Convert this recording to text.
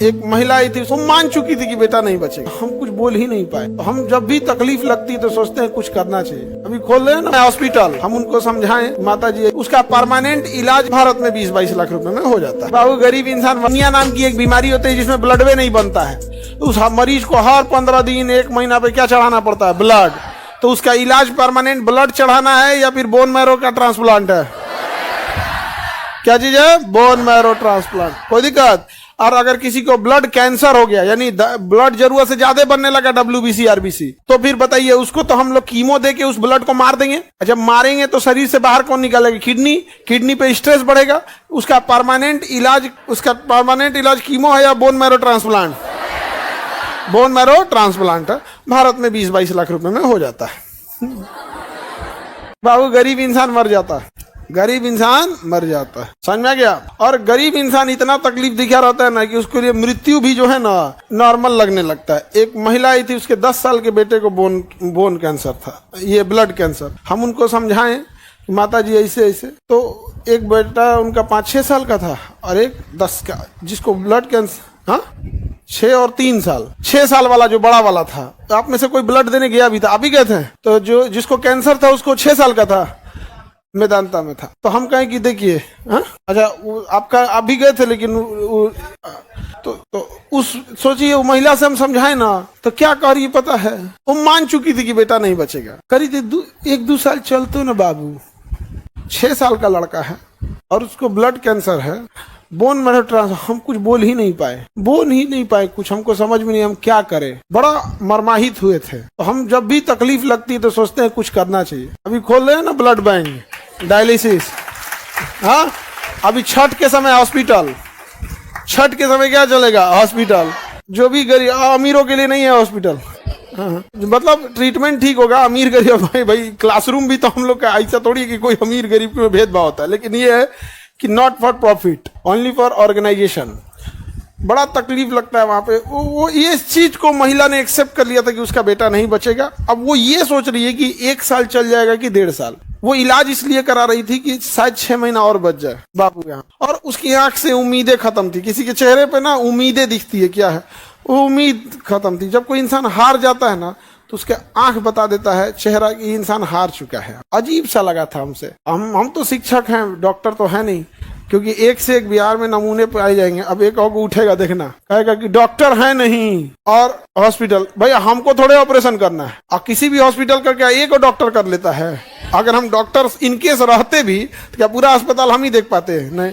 एक महिला आई थी, वो मान चुकी थी कि बेटा नहीं बचेगा। हम कुछ बोल ही नहीं पाए। तो हम जब भी तकलीफ लगती तो सोचते हैं कुछ करना चाहिए। अभी खोल रहे हैं ना हॉस्पिटल, हम उनको समझाएं माता जी, उसका परमानेंट इलाज भारत में 20-22 लाख रुपए में हो जाता है। बाबू गरीब इंसान, वनिया नाम की एक बीमारी होती है जिसमें ब्लड वे नहीं बनता है। उस मरीज को हर 15 दिन 1 महीना पे क्या चढ़ाना पड़ता है? ब्लड। तो उसका इलाज परमानेंट ब्लड चढ़ाना है या फिर बोन मैरो का ट्रांसप्लांट है? क्या चीज है? Bone marrow transplant. कोई दिक्कत? और अगर किसी को ब्लड कैंसर हो गया, यानी ब्लड जरूरत से ज्यादा बनने लगा, WBC RBC, तो फिर बताइए उसको तो हम लोग कीमो दे के उस ब्लड को मार देंगे। जब मारेंगे तो शरीर से बाहर कौन निकालेगा? किडनी पे स्ट्रेस बढ़ेगा। उसका परमानेंट इलाज कीमो है या bone marrow transplant? Bone marrow transplant है। भारत में 20-22 लाख रुपए में हो जाता है। बाबू गरीब इंसान मर जाता है, गरीब इंसान मर जाता है। समझ में आ गया? और गरीब इंसान इतना तकलीफ दिखा रहता है ना कि उसके लिए मृत्यु भी जो है ना नॉर्मल लगने लगता है। एक महिला आई थी, उसके 10 साल के बेटे को बोन कैंसर था, ये ब्लड कैंसर। हम उनको समझाएं कि माता जी ऐसे ऐसे। तो एक बेटा उनका 5-6 साल का था और एक 10 का, जिसको ब्लड कैंसर, हाँ 6 और 3 साल, 6 साल वाला जो बड़ा वाला था। तो आप में से कोई ब्लड देने गया भी था? आप ही गए थे? तो जो जिसको कैंसर था उसको 6 साल का था, मेदांता में था। तो हम कहें कि देखिए, अच्छा आपका आप भी गए थे, लेकिन तो उस सोचिए वो महिला से हम समझाए ना तो क्या कह रही पता है? वो मान चुकी थी कि बेटा नहीं बचेगा। करी थी 1-2 साल चलते ना बाबू, 6 साल का लड़का है और उसको ब्लड कैंसर है, बोन मैरो ट्रांसप्लांट। हम कुछ बोल ही नहीं पाए कुछ। हमको समझ में नहीं हम क्या करें, बड़ा मर्माहित हुए थे। तो हम जब भी तकलीफ लगती तो सोचते हैं कुछ करना चाहिए। अभी खोल रहे हैं ना ब्लड बैंक, डायलिसिस। हाँ, अभी छठ के समय हॉस्पिटल, छठ के समय क्या चलेगा? हॉस्पिटल। जो भी गरीब, अमीरों के लिए नहीं है हॉस्पिटल। हाँ, मतलब ट्रीटमेंट ठीक होगा। अमीर गरीब भाई क्लासरूम भी तो हम लोग का ऐसा थोड़ी है कि कोई अमीर गरीब में भेदभाव होता है, लेकिन ये है कि not for profit, only for organisation. बड़ा तकलीफ लगता है वहां पे। वो ये चीज को महिला ने एक्सेप्ट कर लिया था कि उसका बेटा नहीं बचेगा। अब वो ये सोच रही है कि 1 साल चल जाएगा कि 1.5 साल। वो इलाज इसलिए करा रही थी कि शायद 6 महीना और बच जाए बापू यहाँ। और उसकी आंख से उम्मीदें खत्म थी। किसी के चेहरे पे ना उम्मीदें दिखती है, क्या है वो उम्मीद खत्म थी। जब कोई इंसान हार जाता है ना तो उसके आंख बता देता है, चेहरा, कि इंसान हार चुका है। अजीब सा लगा था हमसे। हम तो शिक्षक हैं, डॉक्टर तो है नहीं, क्योंकि एक से एक बिहार में नमूने पाए जाएंगे। अब एक और उठेगा, देखना, कहेगा कि डॉक्टर है नहीं और हॉस्पिटल। भैया हमको थोड़े ऑपरेशन करना है, और किसी भी हॉस्पिटल करके एक और डॉक्टर कर लेता है। अगर हम डॉक्टर इनकेस रहते भी तो क्या पूरा अस्पताल हम ही देख पाते हैं? नहीं।